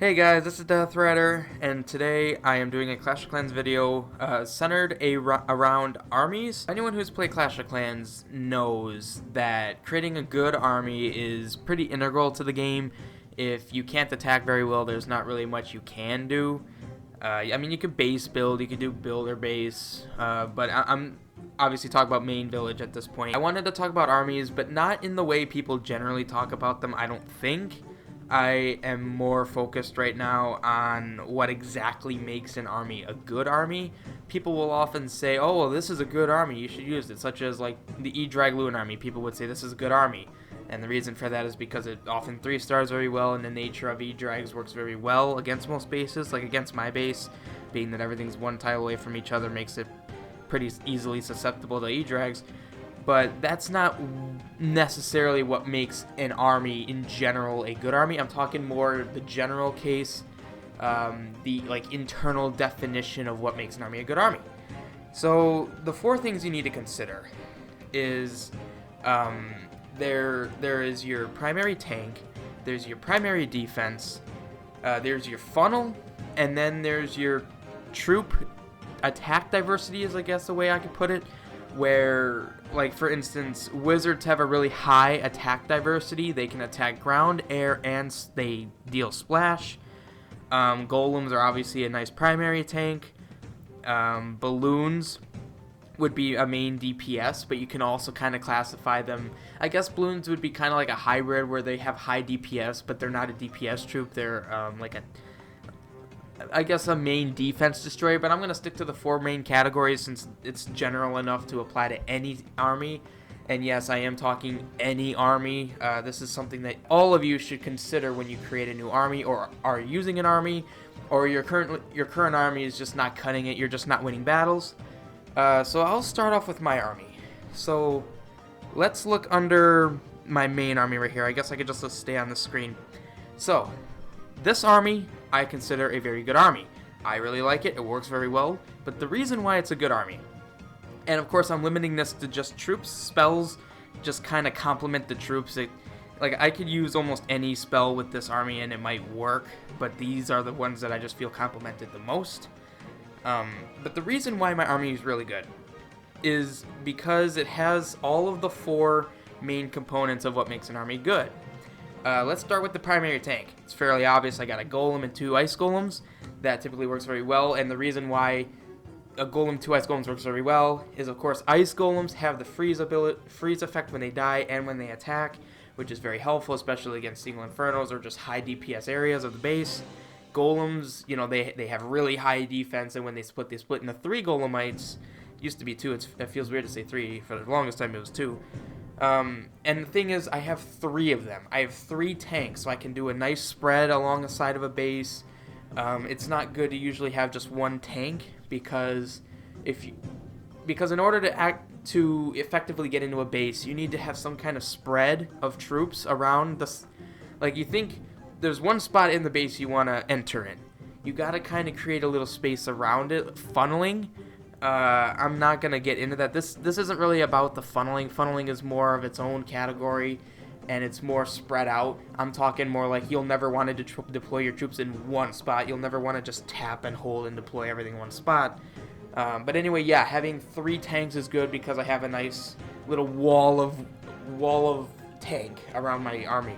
Hey guys, this is Death Rider, and today I am doing a Clash of Clans video centered around armies. Anyone who's played Clash of Clans knows that creating a good army is pretty integral to the game. If you can't attack very well, there's not really much you can do. I mean, you could base build, you could do builder base, but I'm obviously talking about main village at this point. I wanted to talk about armies, but not in the way people generally talk about them, I don't think. I am more focused right now on what exactly makes an army a good army. People will often say, oh, well, this is a good army, you should use it, such as like the E-Dragloon army. People would say this is a good army, and the reason for that is because it often 3-stars very well, and the nature of E-Drags works very well against most bases, like against my base, being that everything's one tile away from each other makes it pretty easily susceptible to E-Drags. But that's not necessarily what makes an army in general a good army. I'm talking more the general case, the like internal definition of what makes an army a good army. So the four things you need to consider is there is your primary tank, there's your primary defense, there's your funnel, and then there's your troop attack diversity is I guess the way I could put it, where, like, for instance, wizards have a really high attack diversity. They can attack ground, air, and they deal splash. Golems are obviously a nice primary tank. Balloons would be a main DPS, but you can also kind of classify them. I guess balloons would be kind of like a hybrid where they have high DPS, but they're not a DPS troop. They're like a main defense destroyer, but I'm going to stick to the four main categories since it's general enough to apply to any army. And yes, I am talking any army. This is something that all of you should consider when you create a new army or are using an army, or your current army is just not cutting it, you're just not winning battles. So I'll start off with my army. So let's look under my main army right here. I guess I could just stay on the screen. So this army I consider a very good army. I really like it, it works very well, but the reason why it's a good army, and of course I'm limiting this to just troops, spells just kind of complement the troops. Like I could use almost any spell with this army and it might work, but these are the ones that I just feel complemented the most. But the reason why my army is really good is because it has all of the four main components of what makes an army good. Let's start with the primary tank. It's fairly obvious. I got a golem and 2 ice golems. That typically works very well, and the reason why a golem, 2 ice golems works very well is, of course, ice golems have the freeze effect when they die and when they attack, which is very helpful, especially against single infernos or just high DPS areas of the base. Golems, you know, they have really high defense, and when they split into 3 golemites. Used to be 2. It feels weird to say 3. For the longest time, it was 2. And the thing is, I have 3 of them. I have 3 tanks, so I can do a nice spread along the side of a base. It's not good to usually have just one tank because in order to effectively get into a base, you need to have some kind of spread of troops around the. Like, you think there's one spot in the base you want to enter in. You got to kind of create a little space around it, funneling. I'm not going to get into that. This isn't really about the funneling. Funneling is more of its own category, and it's more spread out. I'm talking more like you'll never want to deploy your troops in one spot. You'll never want to just tap and hold and deploy everything in one spot. But anyway, yeah, having 3 tanks is good because I have a nice little wall of tank around my army.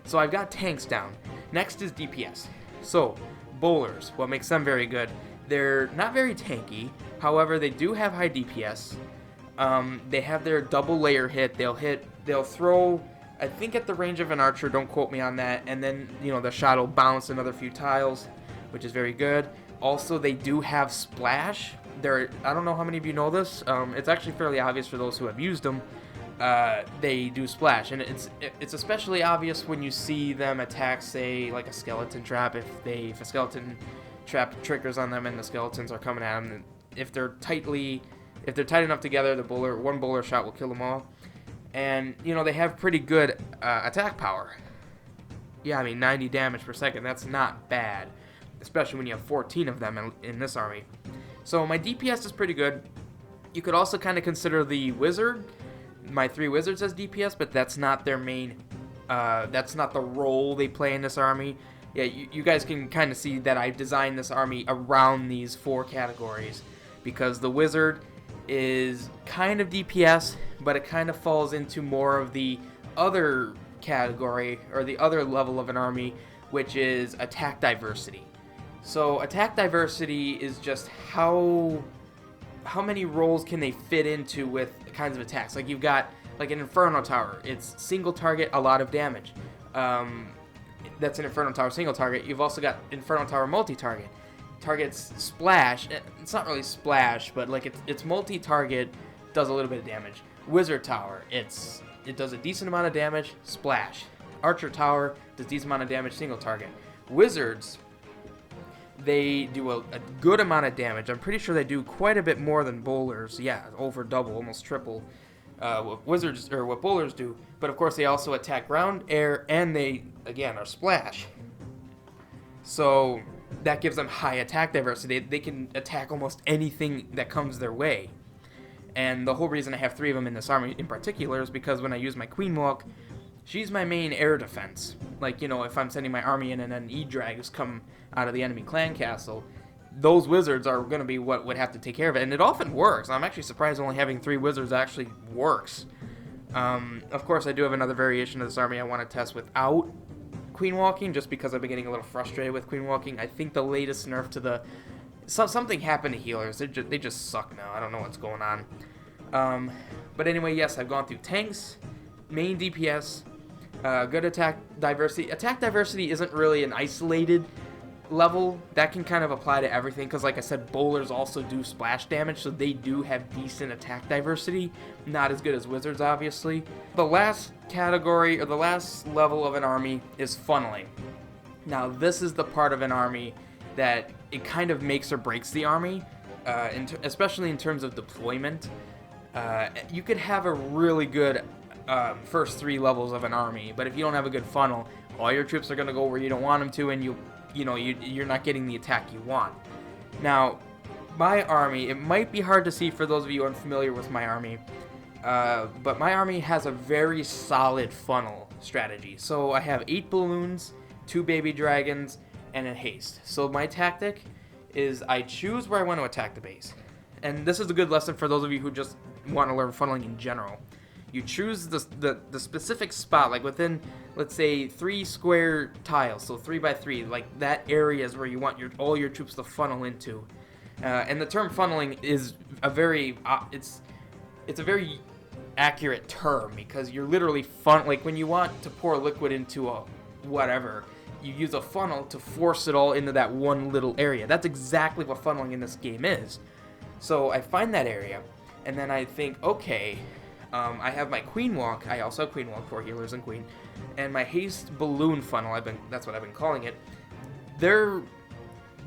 So I've got tanks down. Next is DPS. So, bowlers, what makes them very good? They're not very tanky, however, they do have high DPS. They have their double layer hit. They'll throw, I think at the range of an archer, don't quote me on that, and then, you know, the shot will bounce another few tiles, which is very good. Also, they do have splash. I don't know how many of you know this. It's actually fairly obvious for those who have used them. They do splash, and it's especially obvious when you see them attack, say, like a skeleton trap. If a skeleton trap triggers on them and the skeletons are coming at them, if they're tight enough together, one bowler shot will kill them all. And you know, they have pretty good attack power. Yeah, I mean 90 damage per second, that's not bad, especially when you have 14 of them in this army. So my DPS is pretty good. You could also kind of consider the wizard, my 3 wizards, as DPS, but that's not their main, that's not the role they play in this army. yeah, you guys can kind of see that I designed this army around these 4 categories, because the wizard is kind of DPS, but it kind of falls into more of the other category, or the other level of an army, which is attack diversity. So attack diversity is just how many roles can they fit into with kinds of attacks. Like, you've got like an Inferno Tower, it's single target, a lot of damage. That's an Inferno Tower single target. You've also got Inferno Tower multi-target. Targets splash. It's not really splash, but like it's multi-target, does a little bit of damage. Wizard Tower, it does a decent amount of damage, splash. Archer Tower does a decent amount of damage, single target. Wizards, they do a good amount of damage. I'm pretty sure they do quite a bit more than bowlers. Yeah, over double, almost triple what wizards or what bowlers do. But of course, they also attack ground, air, and they again are splash. So that gives them high attack diversity. They can attack almost anything that comes their way. And the whole reason I have 3 of them in this army in particular is because when I use my Queen Walk, she's my main air defense. Like, you know, if I'm sending my army in and then E-Drags come out of the enemy clan castle, those wizards are going to be what would have to take care of it. And it often works. I'm actually surprised only having 3 wizards actually works. Of course, I do have another variation of this army I want to test without Queen Walking, just because I've been getting a little frustrated with Queen Walking. I think the latest nerf to the... something happened to healers. They just suck now. I don't know what's going on. But anyway, yes, I've gone through tanks, main DPS, good attack diversity. Attack diversity isn't really an isolated level. That can kind of apply to everything, because like I said, bowlers also do splash damage, so they do have decent attack diversity. Not as good as wizards, obviously. The last category, or the last level of an army, is funneling. Now, this is the part of an army that it kind of makes or breaks the army, especially in terms of deployment. You could have a really good first 3 levels of an army, but if you don't have a good funnel, all your troops are going to go where you don't want them to, and you're not getting the attack you want. Now, my army, it might be hard to see for those of you unfamiliar with my army, but my army has a very solid funnel strategy. So I have 8 balloons, 2 baby dragons, and a haste. So my tactic is I choose where I want to attack the base. And this is a good lesson for those of you who just want to learn funneling in general. You choose the specific spot, like within, let's say, 3 square tiles, so 3 by 3, like that area is where you want all your troops to funnel into. And the term funneling is a very, it's a very accurate term, because you're literally like when you want to pour liquid into a whatever, you use a funnel to force it all into that one little area. That's exactly what funneling in this game is. So I find that area, and then I think, okay, I have my Queen Walk. I also have Queen Walk for healers and Queen, and my Haste Balloon Funnel. That's what I've been calling it.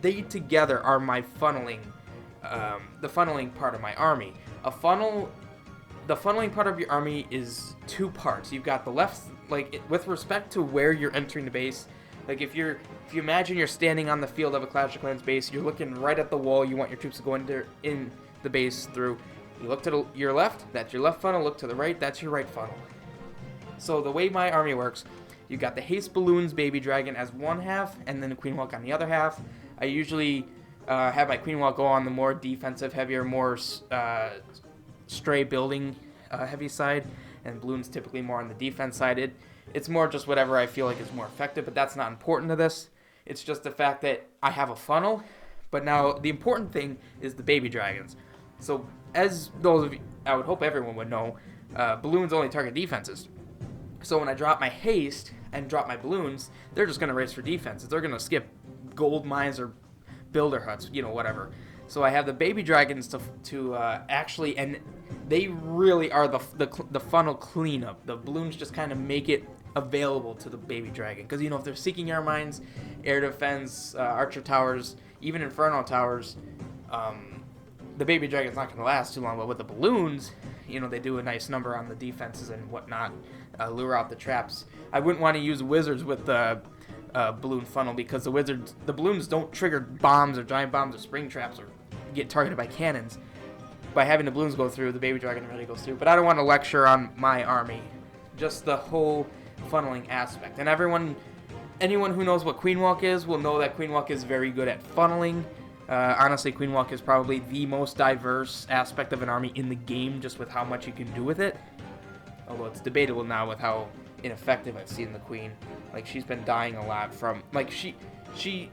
They together are my funneling, the funneling part of my army. The funneling part of your army is 2 parts. You've got the left, like with respect to where you're entering the base. Like if you imagine you're standing on the field of a Clash of Clans base, you're looking right at the wall. You want your troops to go in the base through. You look to your left, that's your left funnel. Look to the right, that's your right funnel. So the way my army works, you've got the Haste Balloons Baby Dragon as one half, and then the Queen Walk on the other half. I usually have my Queen Walk go on the more defensive, heavier, more stray building heavy side, and Balloons typically more on the defense side. It's more just whatever I feel like is more effective, but that's not important to this. It's just the fact that I have a funnel, but now the important thing is the Baby Dragons. So as those of you, I would hope everyone would know, balloons only target defenses. So when I drop my haste and drop my balloons, they're just going to race for defenses. They're going to skip gold mines or builder huts, whatever. So I have the baby dragons to actually, and they really are the funnel cleanup. The balloons just kind of make it available to the baby dragon. Because, if they're seeking air mines, air defense, archer towers, even inferno towers, the baby dragon's not going to last too long. But with the balloons, they do a nice number on the defenses and whatnot, lure out the traps. I wouldn't want to use wizards with the balloon funnel, because the balloons don't trigger bombs or giant bombs or spring traps or get targeted by cannons. By having the balloons go through, the baby dragon really goes through. But I don't want to lecture on my army, just the whole funneling aspect. And everyone anyone who knows what Queen Walk is will know that Queen Walk is very good at funneling. Honestly, Queen Walk is probably the most diverse aspect of an army in the game, just with how much you can do with it. Although it's debatable now with how ineffective I've seen the Queen. Like, she's been dying a lot from, like,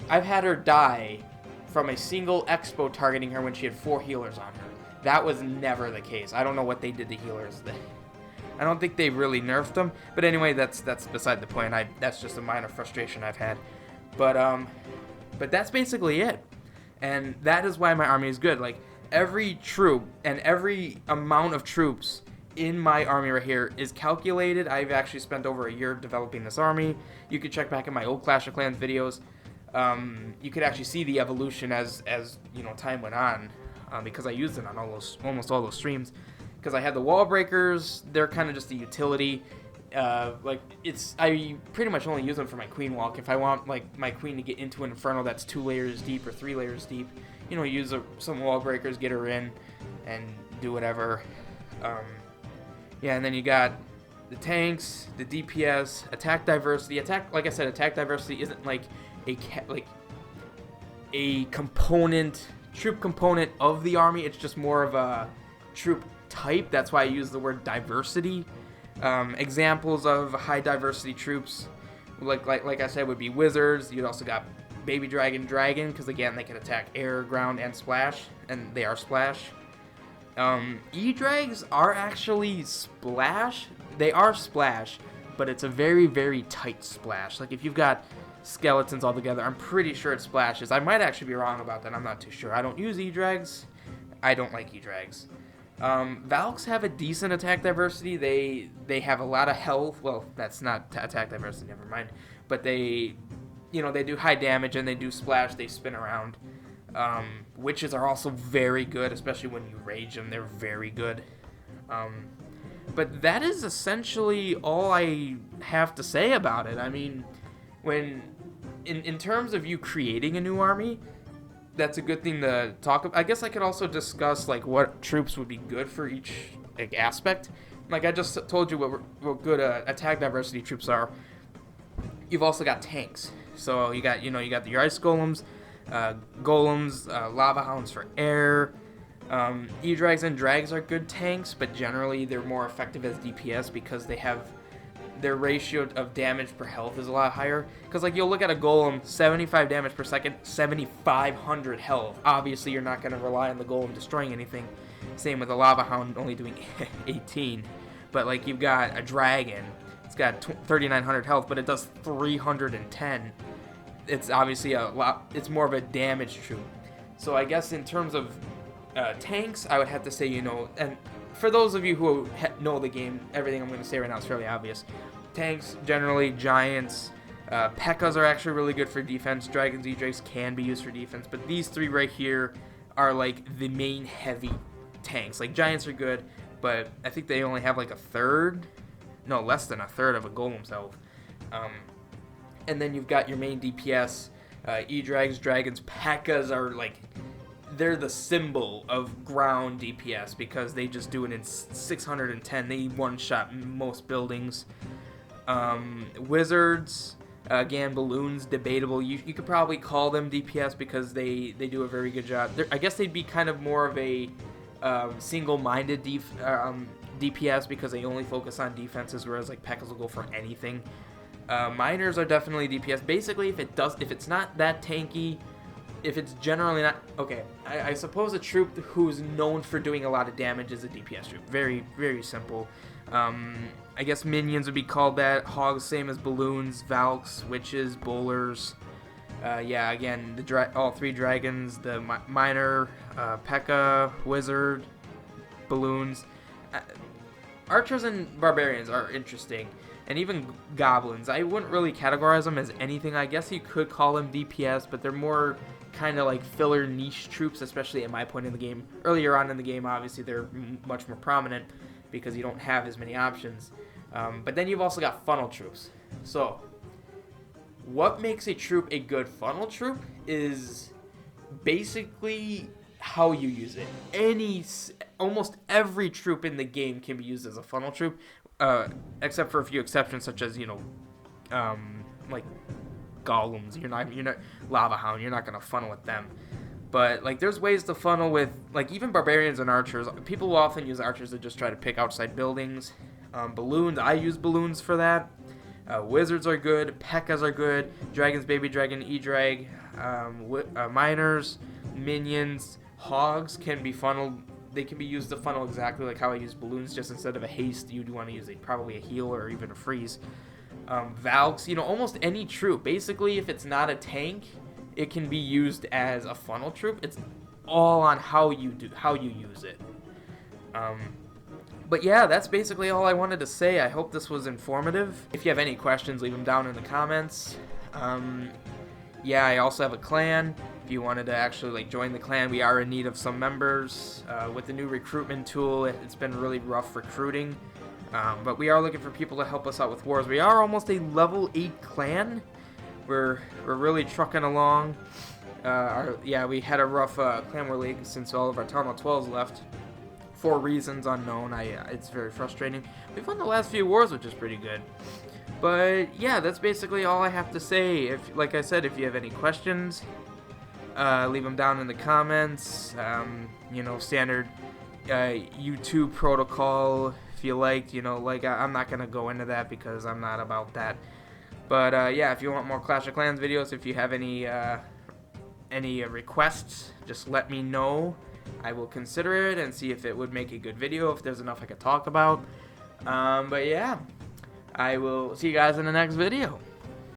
I've had her die from a single expo targeting her when she had 4 healers on her. That was never the case. I don't know what they did to healers. I don't think they really nerfed them. But anyway, that's beside the point. That's just a minor frustration I've had. But that's basically it. And that is why my army is good. Like, every troop and every amount of troops in my army right here is calculated. I've actually spent over a year developing this army. You could check back in my old Clash of Clans videos. You could actually see the evolution as you know, time went on, because I used it on almost all those streams. Because I had the wall breakers, they're kind of just a utility. I pretty much only use them for my Queen Walk. If I want, like, my Queen to get into an Inferno that's 2 layers deep or 3 layers deep, you know, use some wall breakers, get her in, and do whatever. Yeah, and then you got the tanks, the DPS, attack diversity. Like I said, attack diversity isn't like a component, troop component of the army. It's just more of a troop type. That's why I use the word diversity. Examples of high diversity troops, like I said, would be wizards. You'd also got baby dragon, because again, they can attack air, ground, and splash, and they are splash. E-drags are actually splash. They are splash, but it's a very, very tight splash. Like, if you've got skeletons all together, I'm pretty sure it splashes. I might actually be wrong about that. I'm not too sure. I don't use E-drags. I don't like E-drags. Valks have a decent attack diversity. They have a lot of health. Well, that's not attack diversity, never mind. But they do high damage, and they do splash. They spin around. Witches are also very good, especially when you rage them. They're very good. But that is essentially all I have to say about it. I mean, in terms of you creating a new army, that's a good thing to talk about. I guess I could also discuss, like, what troops would be good for each, like, aspect. Like, I just told you what good attack diversity troops are. You've also got tanks. So you got your ice golems, lava hounds for air. E-drags and drags are good tanks, but generally they're more effective as DPS because they have their ratio of damage per health is a lot higher. Because, like, you'll look at a golem, 75 damage per second, 7,500 health. Obviously, you're not going to rely on the golem destroying anything. Same with a lava hound only doing 18. But, like, you've got a dragon. It's got 3,900 health, but it does 310. It's obviously a lot. It's more of a damage troop. So I guess in terms of tanks, I would have to say, you know, and for those of you who know the game, everything I'm going to say right now is fairly obvious. Tanks, generally, giants, P.E.K.K.A.s are actually really good for defense. Dragons, E-drags can be used for defense, but these 3 right here are, like, the main heavy tanks. Like, giants are good, but I think they only have, like, less than a third of a golem's health. And then you've got your main DPS, E-drags, dragons. P.E.K.K.A.s are, like, they're the symbol of ground DPS because they just do it in 610. They one-shot most buildings. Wizards, again, balloons, debatable. You could probably call them DPS because they do a very good job. I guess they'd be kind of more of a single-minded DPS because they only focus on defenses, whereas, like, P.E.K.K.A.s will go for anything. Miners are definitely DPS. Basically, if it's not that tanky, if it's generally not... Okay, I suppose a troop who's known for doing a lot of damage is a DPS troop. Very, very simple. I guess minions would be called that. Hogs, same as balloons, Valks, witches, bowlers. Yeah, again, all 3 dragons, the miner, P.E.K.K.A., wizard, balloons. Archers and barbarians are interesting. And even goblins. I wouldn't really categorize them as anything. I guess you could call them DPS, but they're more kind of like filler niche troops, especially at my point in the game. Earlier on in the game, obviously, they're much more prominent because you don't have as many options. But then you've also got funnel troops. So, what makes a troop a good funnel troop is basically how you use it. Almost every troop in the game can be used as a funnel troop. Except for a few exceptions, such as, like golems. You're not lava hound. You're not gonna funnel with them. But like, there's ways to funnel with like even barbarians and archers. People will often use archers to just try to pick outside buildings. Balloons. I use balloons for that. Wizards are good. P.E.K.K.A.s are good. Dragons, baby dragon, E-drag. Miners, minions, hogs can be funneled. They can be used to funnel exactly like how I use balloons. Just instead of a haste, you'd want to use probably a heal or even a freeze. Valks, almost any troop. Basically, if it's not a tank, it can be used as a funnel troop. It's all on how you use it. But yeah, that's basically all I wanted to say. I hope this was informative. If you have any questions, leave them down in the comments. Yeah, I also have a clan. If you wanted to actually like join the clan, we are in need of some members. With the new recruitment tool, it's been really rough recruiting. But we are looking for people to help us out with wars. We are almost a level 8 clan. We're really trucking along. We had a rough clan war league since all of our Town Hall 12s left. For reasons unknown. It's very frustrating. We've won the last few wars, which is pretty good. But yeah, that's basically all I have to say. Like I said, if you have any questions, leave them down in the comments. Standard YouTube protocol. If you like, I'm not gonna go into that because I'm not about that. But yeah, if you want more Clash of Clans videos, if you have any requests, just let me know. I will consider it and see if it would make a good video, if there's enough I could talk about. But yeah, I will see you guys in the next video.